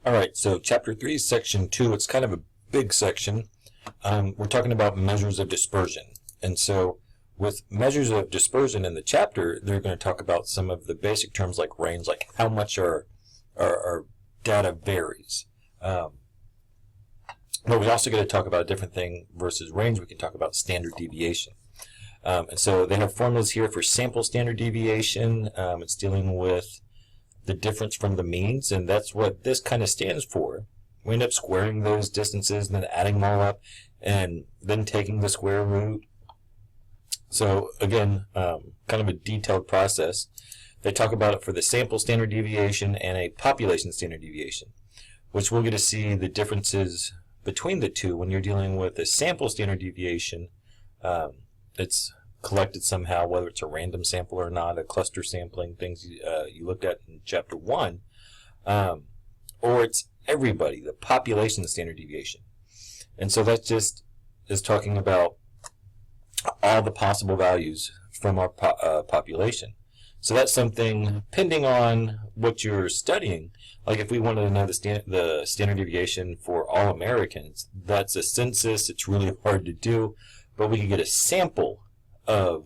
All right, so Chapter 3, Section 2, it's kind of a big section. We're talking about measures of dispersion. And so with measures of dispersion in the chapter, they're going to talk about some of the basic terms like range, like how much our data varies. But we're also going to talk about a different thing versus range. We can talk about standard deviation. And so they have formulas here for sample standard deviation. It's dealing with the difference from the means, and that's what this kind of stands for. We end up squaring those distances and then adding them all up and then taking the square root. So again, kind of a detailed process. They talk about it for the sample standard deviation and a population standard deviation, which we'll get to see the differences between the two. When you're dealing with a sample standard deviation, it's collected somehow, whether it's a random sample or not, a cluster sampling, things you looked at in Chapter 1, or it's everybody, the population standard deviation. And so that just is talking about all the possible values from our population. So that's something, depending on what you're studying, like if we wanted to know the standard deviation for all Americans, that's a census. It's really hard to do, but we could get a sample of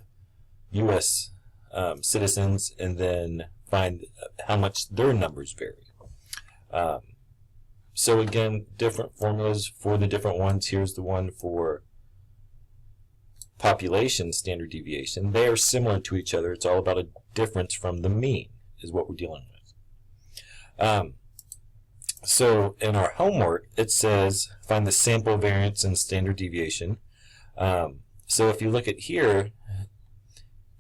U.S. Citizens and then find how much their numbers vary. So again, different formulas for the different ones. Here's the one for population standard deviation. They are similar to each other. It's all about a difference from the mean is what we're dealing with. So in our homework, it says find the sample variance and standard deviation. So if you look at here,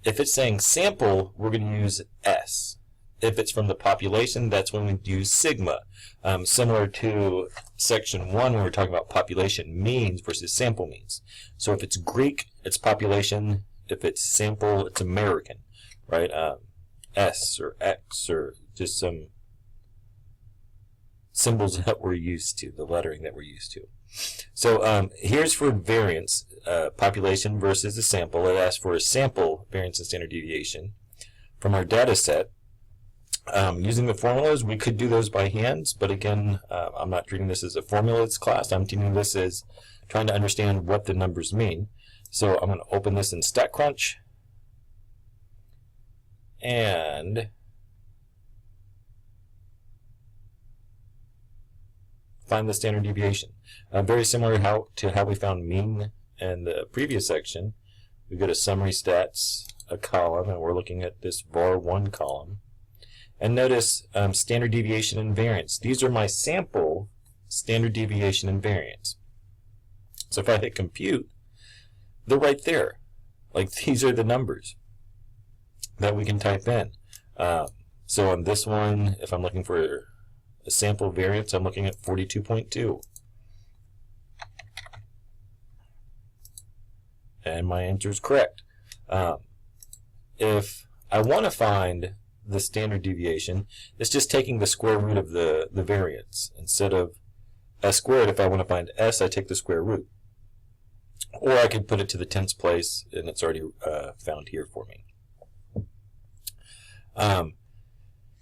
if it's saying sample, we're going to use S. If it's from the population, that's when we use sigma. Similar to Section 1 when we're talking about population means versus sample means. So if it's Greek, it's population. If it's sample, it's American, right? S or X or just some symbols that we're used to, the lettering that we're used to. So here's for variance, population versus a sample. It asks for a sample variance and standard deviation from our data set. Using the formulas, we could do those by hands, but again, I'm not treating this as a formulas class. I'm treating this as trying to understand what the numbers mean. So I'm going to open this in StatCrunch and find the standard deviation. Very similar to how we found mean in the previous section. We go to summary stats, a column, and we're looking at this var1 column. And notice standard deviation and variance. These are my sample standard deviation and variance. So if I hit compute, they're right there. Like these are the numbers that we can type in. So on this one, if I'm looking for a sample variance, I'm looking at 42.2. And my answer is correct. If I want to find the standard deviation, it's just taking the square root of the variance. Instead of S squared, if I want to find S, I take the square root. Or I could put it to the tens place, and it's already found here for me.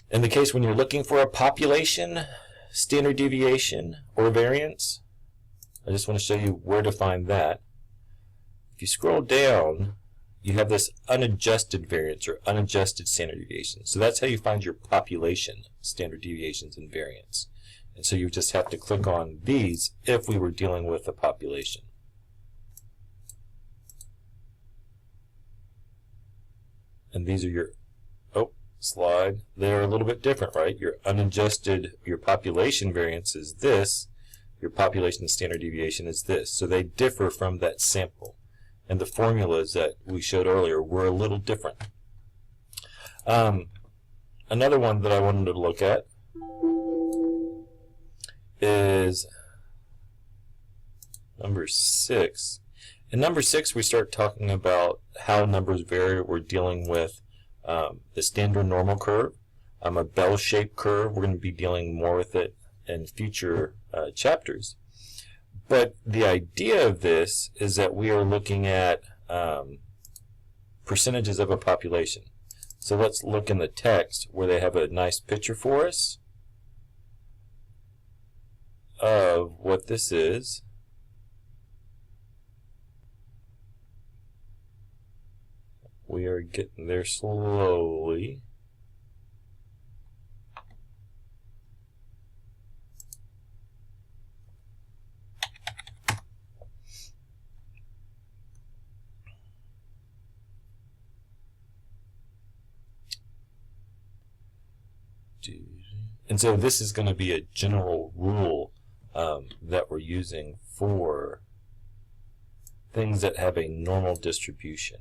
In the case when you're looking for a population, standard deviation, or variance, I just want to show you where to find that. If you scroll down, you have this unadjusted variance or unadjusted standard deviation. So that's how you find your population standard deviations and variance. And so you just have to click on these if we were dealing with a population. And these are your, slide. They're a little bit different, right? Your unadjusted, your population variance is this. Your population standard deviation is this. So they differ from that sample. And the formulas that we showed earlier were a little different. Another one that I wanted to look at is number 6. In number 6, we start talking about how numbers vary. We're dealing with the standard normal curve, a bell-shaped curve. We're going to be dealing more with it in future chapters. But the idea of this is that we are looking at percentages of a population. So let's look in the text where they have a nice picture for us. of what this is. We are getting there slowly. And so this is going to be a general rule that we're using for things that have a normal distribution.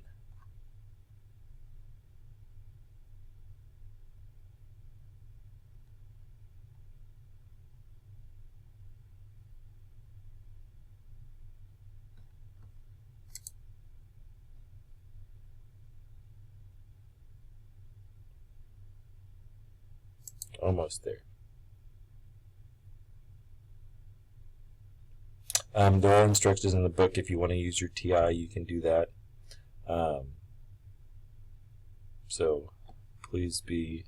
Almost there. There are instructions in the book. If you want to use your TI, you can do that. So please be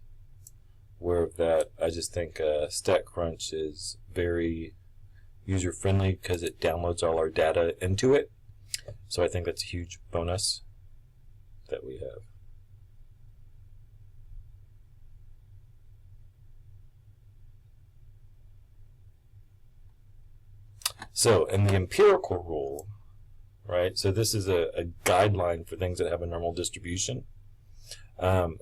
aware of that. I just think StatCrunch is very user-friendly because it downloads all our data into it. So I think that's a huge bonus that we have. So, in the empirical rule, right, so this is a guideline for things that have a normal distribution. The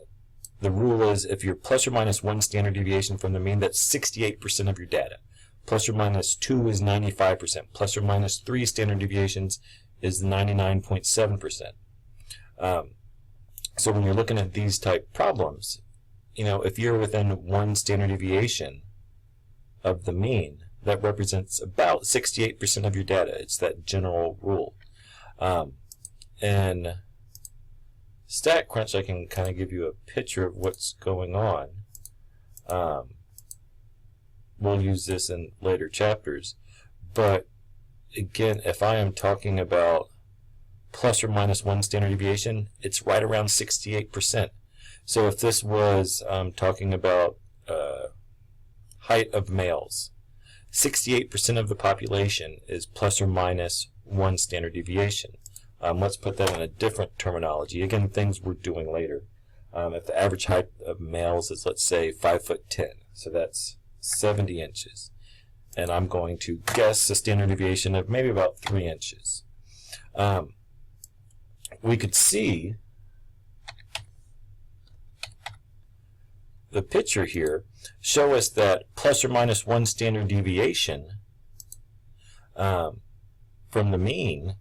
rule is if you're plus or minus 1 standard deviation from the mean, that's 68% of your data. Plus or minus 2 is 95%. Plus or minus 3 standard deviations is 99.7%. So when you're looking at these type problems, you know, if you're within 1 standard deviation of the mean, that represents about 68% of your data. It's that general rule. And StatCrunch, I can kind of give you a picture of what's going on. We'll use this in later chapters. But again, if I am talking about plus or minus 1 standard deviation, it's right around 68%. So if this was talking about height of males, 68% of the population is plus or minus 1 standard deviation. Let's put that in a different terminology. Again, things we're doing later. If the average height of males is, let's say, 5'10", so that's 70 inches. And I'm going to guess a standard deviation of maybe about 3 inches. We could see the picture here show us that plus or minus 1 standard deviation from the mean,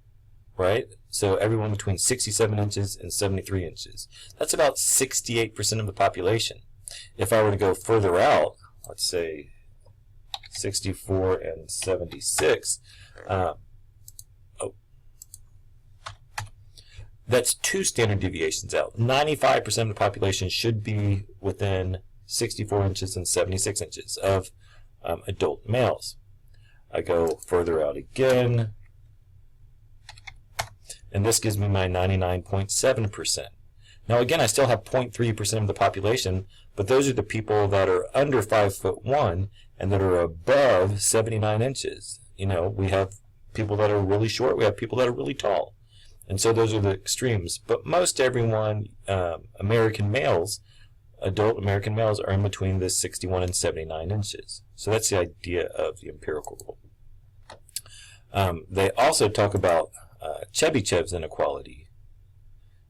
right? So everyone between 67 inches and 73 inches. That's about 68% of the population. If I were to go further out, let's say 64 and 76, that's 2 standard deviations out. 95% of the population should be within 64 inches and 76 inches of adult males. I go further out again, and this gives me my 99.7%. Now again, I still have 0.3% of the population, but those are the people that are under 5'1" and that are above 79 inches. You know, we have people that are really short, we have people that are really tall. And so those are the extremes. But most everyone, American males, adult American males, are in between the 61 and 79 inches. So that's the idea of the empirical rule. They also talk about Chebyshev's inequality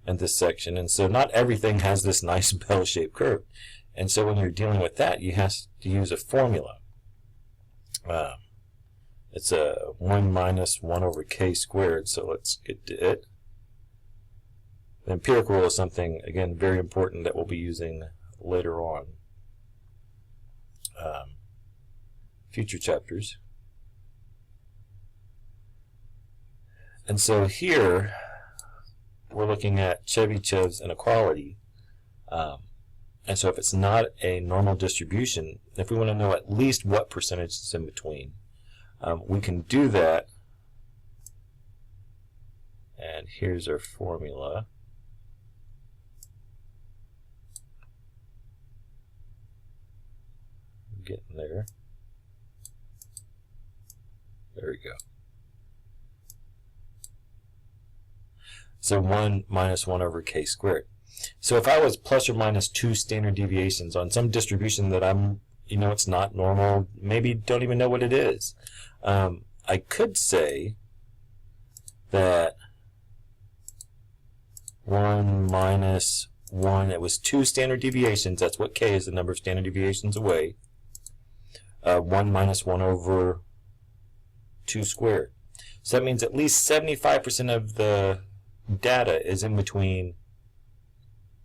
in this section. And so not everything has this nice bell-shaped curve. And so when you're dealing with that, you have to use a formula. It's a 1 minus 1 over k squared, so let's get to it. The empirical rule is something, again, very important that we'll be using later on. Future chapters. And so here, we're looking at Chebyshev's inequality. And so if it's not a normal distribution, if we want to know at least what percentage is in between, we can do that. And here's our formula. I'm getting there. So 1 minus 1 over k squared. So if I was plus or minus 2 standard deviations on some distribution that I'm, it's not normal, maybe don't even know what it is, I could say that 1 minus 1, it was 2 standard deviations, that's what k is, the number of standard deviations away, 1 minus 1 over 2 squared. So that means at least 75% of the data is in between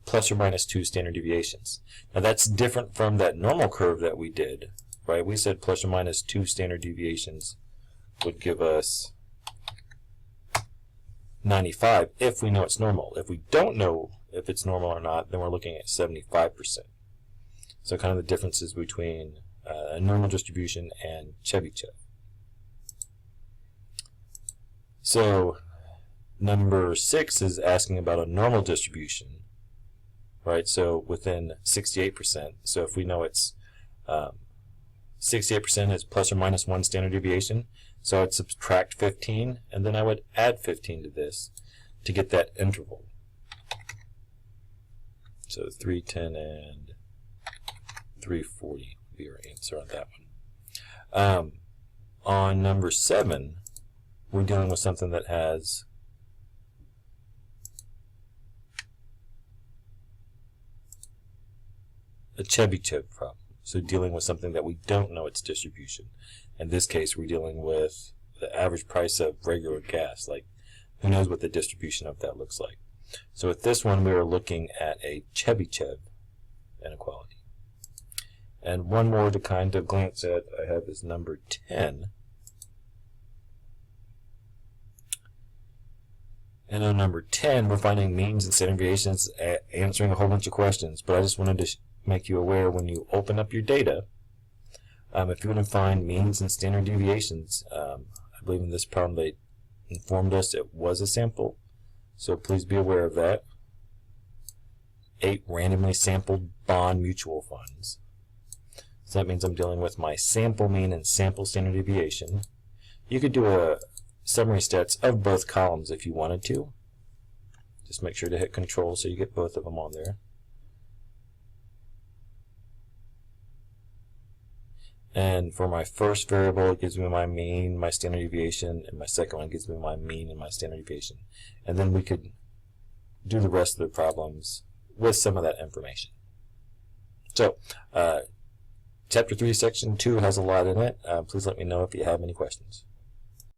plus or minus 2 standard deviations. Now that's different from that normal curve that we did, right? We said plus or minus 2 standard deviations would give us 95 if we know it's normal. If we don't know if it's normal or not, then we're looking at 75%. So kind of the differences between a normal distribution and Chebyshev. So number 6 is asking about a normal distribution, right? So within 68%. So if we know it's 68% is plus or minus 1 standard deviation, so I'd subtract 15, and then I would add 15 to this to get that interval. So 310 and 340 would be our answer on that one. On number 7, we're dealing with something that has a Chebyshev problem. So dealing with something that we don't know its distribution. In this case, we're dealing with the average price of regular gas. Like, who knows what the distribution of that looks like. So with this one, we are looking at a Chebyshev inequality. And one more to kind of glance at, I have is number 10. And on number 10, we're finding means and standard deviations, answering a whole bunch of questions. But I just wanted to make you aware when you open up your data, if you want to find means and standard deviations, I believe in this problem they informed us it was a sample. So please be aware of that. 8 randomly sampled bond mutual funds. So that means I'm dealing with my sample mean and sample standard deviation. You could do a summary stats of both columns if you wanted to. Just make sure to hit Control so you get both of them on there. And for my first variable, it gives me my mean, my standard deviation, and my second one gives me my mean and my standard deviation. And then we could do the rest of the problems with some of that information. So, Chapter 3, Section 2 has a lot in it. Please let me know if you have any questions.